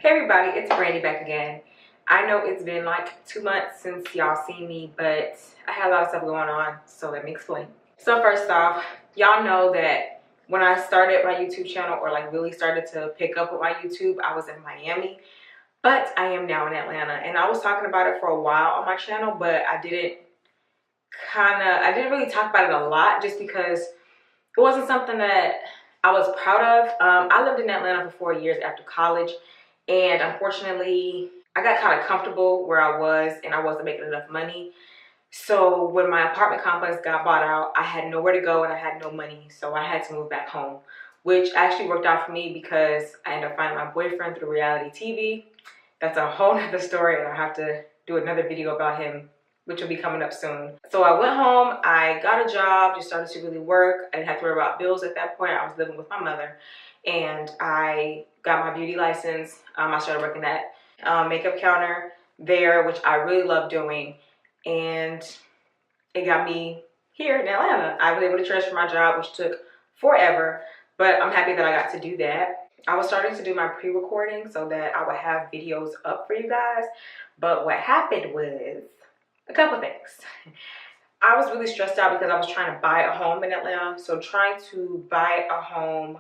Hey everybody, it's Brandy back again. I know it's been like 2 months since y'all seen me, but I had a lot of stuff going on, so let me explain. So first off, y'all know that when I started my YouTube channel, or like really started to pick up with my YouTube, I was in Miami, but I am now in Atlanta. And I was talking about it for a while on my channel, but I didn't really talk about it a lot just because it wasn't something that I was proud of. I lived in Atlanta for 4 years after college, and unfortunately, I got kind of comfortable where I was and I wasn't making enough money. So when my apartment complex got bought out, I had nowhere to go and I had no money. So I had to move back home, which actually worked out for me because I ended up finding my boyfriend through reality TV. That's a whole nother story, and I have to do another video about him, which will be coming up soon. So I went home, I got a job, just started to really work. I didn't have to worry about bills at that point. I was living with my mother, and I got my beauty license. I started working at makeup counter there, which I really love doing, and it got me here in Atlanta. I was able to transfer my job, which took forever, but I'm happy that I got to do that. I was starting to do my pre-recording so that I would have videos up for you guys, but what happened was a couple things. I was really stressed out because I was trying to buy a home in Atlanta. So trying to buy a home,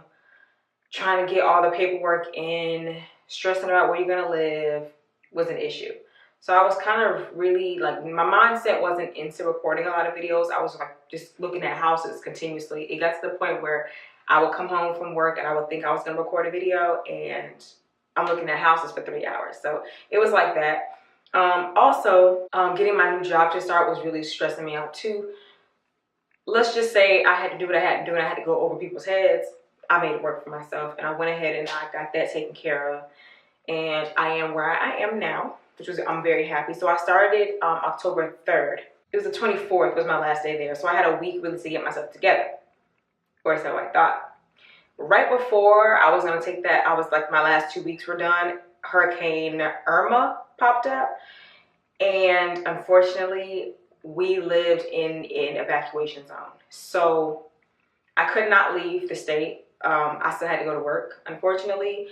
trying to get all the paperwork in, stressing about where you're gonna live was an issue. So I was kind of really like, my mindset wasn't into recording a lot of videos. I was like just looking at houses continuously. It got to the point where I would come home from work and I would think I was gonna record a video, and I'm looking at houses for 3 hours. So it was like that. Getting my new job to start was really stressing me out too. Let's just say I had to do what I had to do and I had to go over people's heads. I made it work for myself, and I went ahead and I got that taken care of. And I am where I am now, I'm very happy. So I started October 3rd. It was the 24th was my last day there. So I had a week really to get myself together, or so I thought. Right before I was gonna take that, I was like, my last 2 weeks were done, Hurricane Irma popped up, and unfortunately we lived in an evacuation zone, so I could not leave the state. I still had to go to work, unfortunately.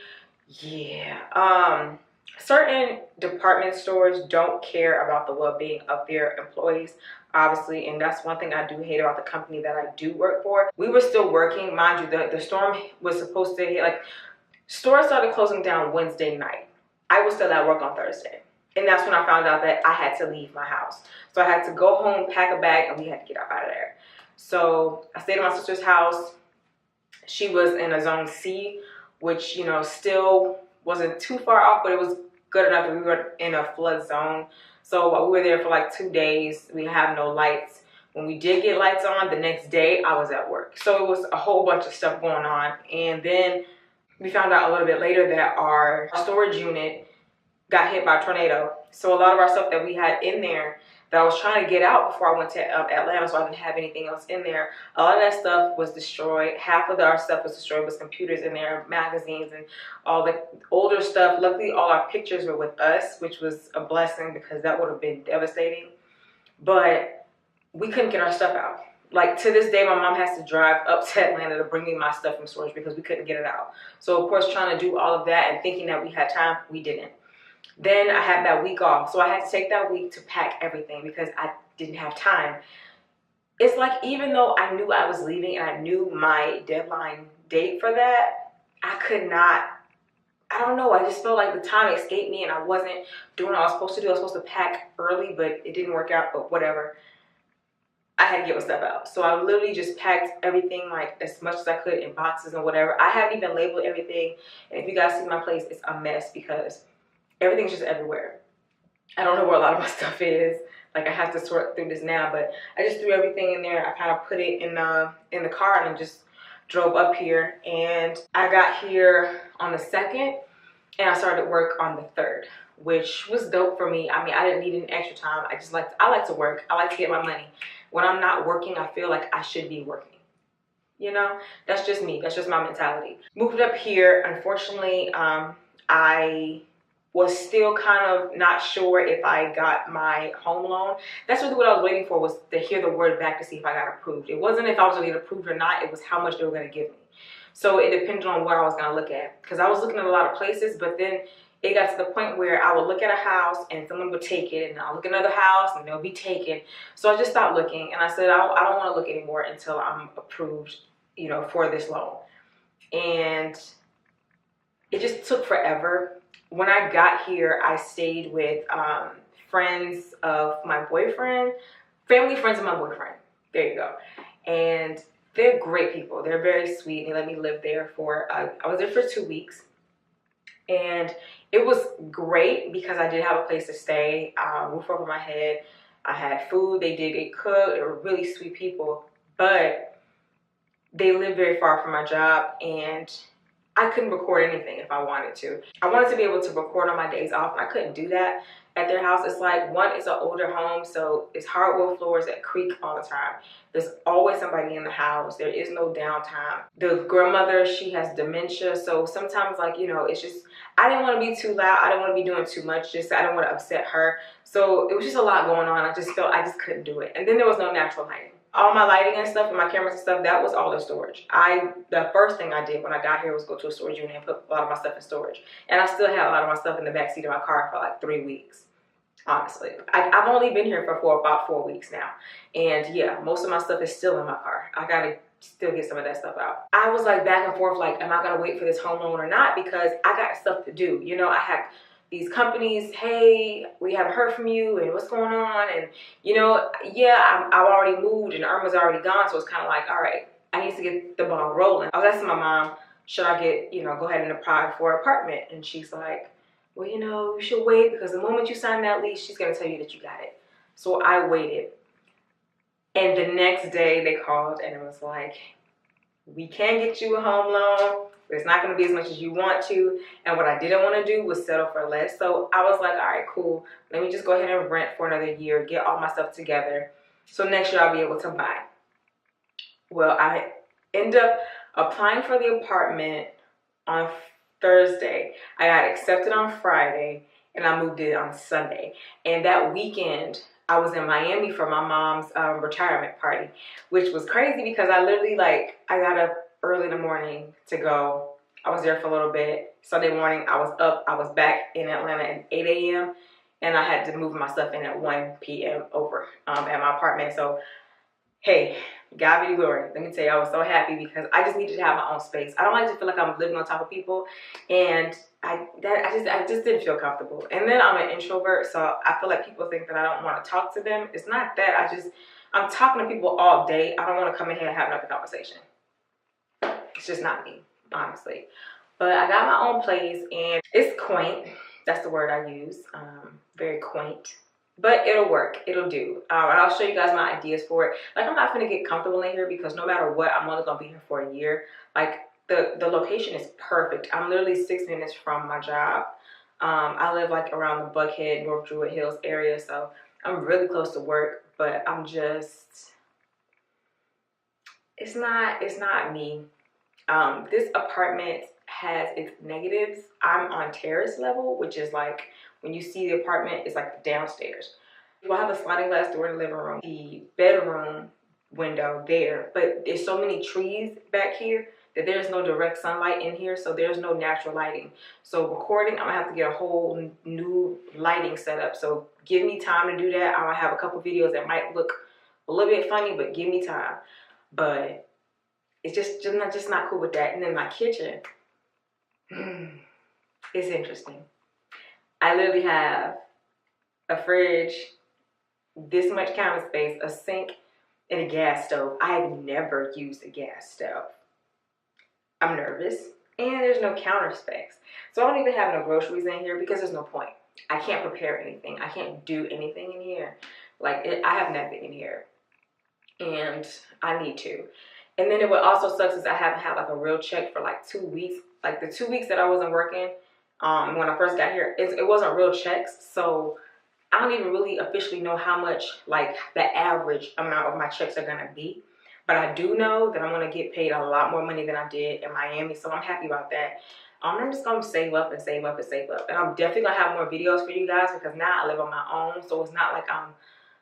Certain department stores don't care about the well-being of their employees, obviously, and that's one thing I do hate about the company that I do work for. We were still working, mind you. The storm was supposed to hit, like, stores started closing down Wednesday night. I was still at work on Thursday, and that's when I found out that I had to leave my house. So I had to go home, pack a bag, and we had to get out of there. So I stayed at my sister's house. She was in a zone C, which, you know, still wasn't too far off, but it was good enough that we were in a flood zone. So we were there for like 2 days. We have no lights. When we did get lights on, the next day I was at work. So it was a whole bunch of stuff going on. And then we found out a little bit later that our storage unit got hit by a tornado. So a lot of our stuff that we had in there that I was trying to get out before I went to Atlanta, so I didn't have anything else in there, a lot of that stuff was destroyed. Half of our stuff was destroyed, was computers in there, magazines, and all the older stuff. Luckily, all our pictures were with us, which was a blessing because that would have been devastating. But we couldn't get our stuff out. Like, to this day, my mom has to drive up to Atlanta to bring me my stuff from storage because we couldn't get it out. So, of course, trying to do all of that and thinking that we had time, we didn't. Then I had that week off, so I had to take that week to pack everything because I didn't have time. It's like, even though I knew I was leaving and I knew my deadline date for that, I could not, I don't know, I just felt like the time escaped me and I wasn't doing what I was supposed to do. I was supposed to pack early, but it didn't work out, but whatever. I had to get my stuff out. So I literally just packed everything, like, as much as I could in boxes and whatever. I haven't even labeled everything, and if you guys see my place, it's a mess because everything's just everywhere. I don't know where a lot of my stuff is. Like, I have to sort through this now, but I just threw everything in there. I kind of put it in the car and just drove up here. And I got here on the 2nd, and I started work on the 3rd, which was dope for me. I mean, I didn't need any extra time. I like to work. I like to get my money. When I'm not working, I feel like I should be working. You know, that's just me. That's just my mentality. Moved up here. Unfortunately, I was still kind of not sure if I got my home loan. That's really what I was waiting for, was to hear the word back to see if I got approved. It wasn't if I was going to get approved or not. It was how much they were going to give me. So it depended on what I was going to look at, because I was looking at a lot of places, but then it got to the point where I would look at a house and someone would take it, and I'll look at another house and they'll be taken. So I just stopped looking, and I said, I don't want to look anymore until I'm approved, you know, for this loan. And it just took forever. When I got here, I stayed with friends of my boyfriend, family friends of my boyfriend. There you go. And they're great people. They're very sweet. They let me live there for, I was there for 2 weeks. And it was great because I did have a place to stay, roof over my head. I had food. They did get cooked. They were really sweet people. But they lived very far from my job, and I couldn't record anything if I wanted to. I wanted to be able to record on my days off, and I couldn't do that at their house. It's like, one, it's an older home, so it's hardwood floors that creak all the time. There's always somebody in the house. There is no downtime. The grandmother, she has dementia, so sometimes, like, you know, it's just, I didn't want to be too loud. I didn't want to be doing too much. Just, I didn't want to upset her. So it was just a lot going on. I just felt I just couldn't do it. And then there was no natural lighting. All my lighting and stuff and my cameras and stuff, that was all in storage. The first thing I did when I got here was go to a storage unit and put a lot of my stuff in storage. And I still have a lot of my stuff in the back seat of my car for like 3 weeks, honestly. I've only been here for about 4 weeks now. And yeah, most of my stuff is still in my car. I gotta still get some of that stuff out. I was like back and forth, like, am I gonna wait for this home loan or not? Because I got stuff to do. You know, I have these companies, hey, we haven't heard from you, and what's going on? And, you know, yeah, I've already moved, and Irma's already gone, so it's kind of like, all right, I need to get the ball rolling. I was asking my mom, should I get, you know, go ahead and apply for an apartment? And she's like, well, you know, you should wait, because the moment you sign that lease, she's going to tell you that you got it. So I waited. And the next day, they called, and it was like, we can get you a home loan, but it's not going to be as much as you want to. And what I didn't want to do was settle for less. So I was like, all right, cool. Let me just go ahead and rent for another year, get all my stuff together. So next year I'll be able to buy. Well, I end up applying for the apartment on Thursday. I got accepted on Friday, and I moved in on Sunday. And that weekend, I was in Miami for my mom's retirement party, which was crazy because I literally, like, I got up early in the morning to go. I was there for a little bit. Sunday morning, I was up. I was back in Atlanta at 8 a.m. and I had to move my stuff in at 1 p.m. over at my apartment. So, hey, God be the glory. Let me tell you, I was so happy because I just needed to have my own space. I don't like to feel like I'm living on top of people, and I just didn't feel comfortable. And then I'm an introvert, so I feel like people think that I don't want to talk to them. It's not that. I'm talking to people all day. I don't want to come in here and have another conversation. It's just not me, honestly. But I got my own place, and it's quaint. That's the word I use. Very quaint. But it'll work. It'll do. And I'll show you guys my ideas for it. Like, I'm not going to get comfortable in here because no matter what, I'm only going to be here for a year. Like, the location is perfect. I'm literally 6 minutes from my job. I live, like, around the Buckhead, North Druid Hills area. So I'm really close to work. But I'm just... It's not me. This apartment has its negatives. I'm on terrace level, which is like, when you see the apartment, it's like the downstairs. We'll have a sliding glass door in the living room, the bedroom window there, but there's so many trees back here that there's no direct sunlight in here, so there's no natural lighting. So recording, I'm gonna have to get a whole new lighting setup. So give me time to do that. I'm gonna have a couple videos that might look a little bit funny, but give me time. But it's just not cool with that. And then my kitchen, it's interesting. I literally have a fridge, this much counter space, a sink, and a gas stove. I have never used a gas stove. I'm nervous, and there's no counter space. So I don't even have no groceries in here because there's no point. I can't prepare anything. I can't do anything in here. Like, I have nothing in here, and I need to. And then what also sucks is I haven't had like a real check for like 2 weeks. Like the 2 weeks that I wasn't working when I first got here, it wasn't real checks. So I don't even really officially know how much like the average amount of my checks are gonna be. But I do know that I'm gonna get paid a lot more money than I did in Miami. So I'm happy about that. I'm just gonna save up and save up and save up. And I'm definitely gonna have more videos for you guys because now I live on my own. So it's not like I'm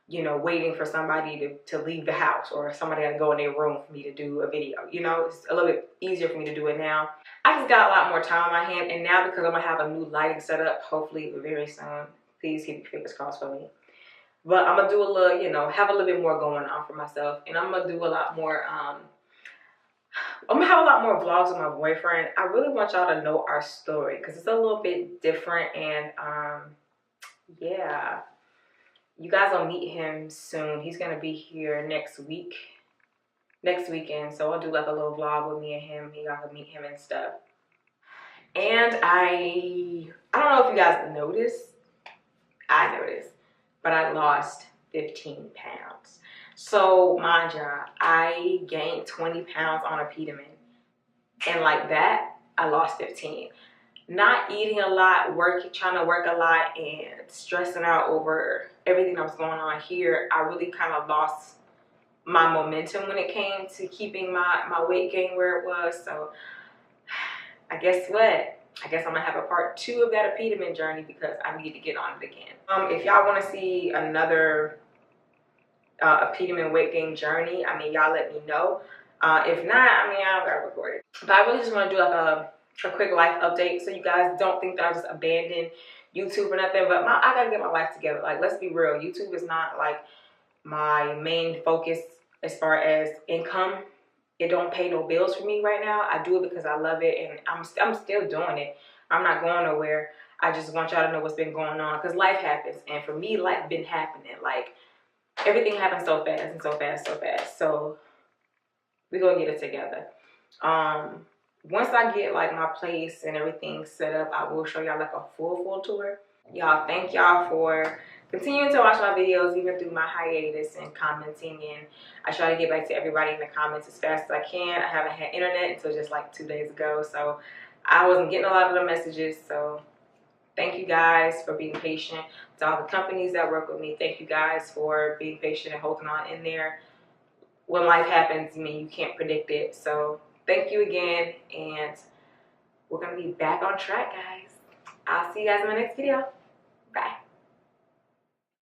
you know, waiting for somebody to leave the house, or somebody had to go in their room for me to do a video. You know, it's a little bit easier for me to do it now. I just got a lot more time on my hand, and now because I'm gonna have a new lighting setup, hopefully very soon. Please keep your fingers crossed for me. But I'm gonna do a little, you know, have a little bit more going on for myself, and I'm gonna do a lot more. I'm gonna have a lot more vlogs with my boyfriend. I really want y'all to know our story because it's a little bit different, and yeah, you guys will meet him soon. He's gonna be here next weekend. So I'll do like a little vlog with me and him. You guys will meet him and stuff. And I don't know if you guys noticed. I noticed, but I lost 15 pounds. So mind you, I gained 20 pounds on Apetamin, and like that, I lost 15. Not eating a lot, trying to work a lot, and stressing out over everything that was going on here, I really kind of lost my momentum when it came to keeping my weight gain where it was. So I guess what? I guess I'm gonna have a part 2 of that Apetamin journey because I need to get on it again. If y'all want to see another Apetamin weight gain journey, I mean, y'all let me know. If not, I mean, I don't gotta record it. But I really just want to do like a quick life update so you guys don't think that I just abandoned YouTube or nothing. But I gotta get my life together. Like, let's be real, YouTube is not like my main focus as far as income. It don't pay no bills for me right now. I do it because I love it, and I'm still doing it. I'm not going nowhere. I just want y'all to know what's been going on because life happens, and for me, life been happening. Like, everything happens so fast and so fast, so fast. So we're gonna get it together. Once I get like my place and everything set up, I will show y'all like a full tour. Y'all, thank y'all for continuing to watch my videos even through my hiatus and commenting, and I try to get back to everybody in the comments as fast as I can. I haven't had internet until just like 2 days ago, so I wasn't getting a lot of the messages. So thank you guys for being patient. To all the companies that work with me, thank you guys for being patient and holding on in there. When life happens, I mean, you can't predict it. So thank you again, and we're gonna be back on track, guys. I'll see you guys in my next video. Bye.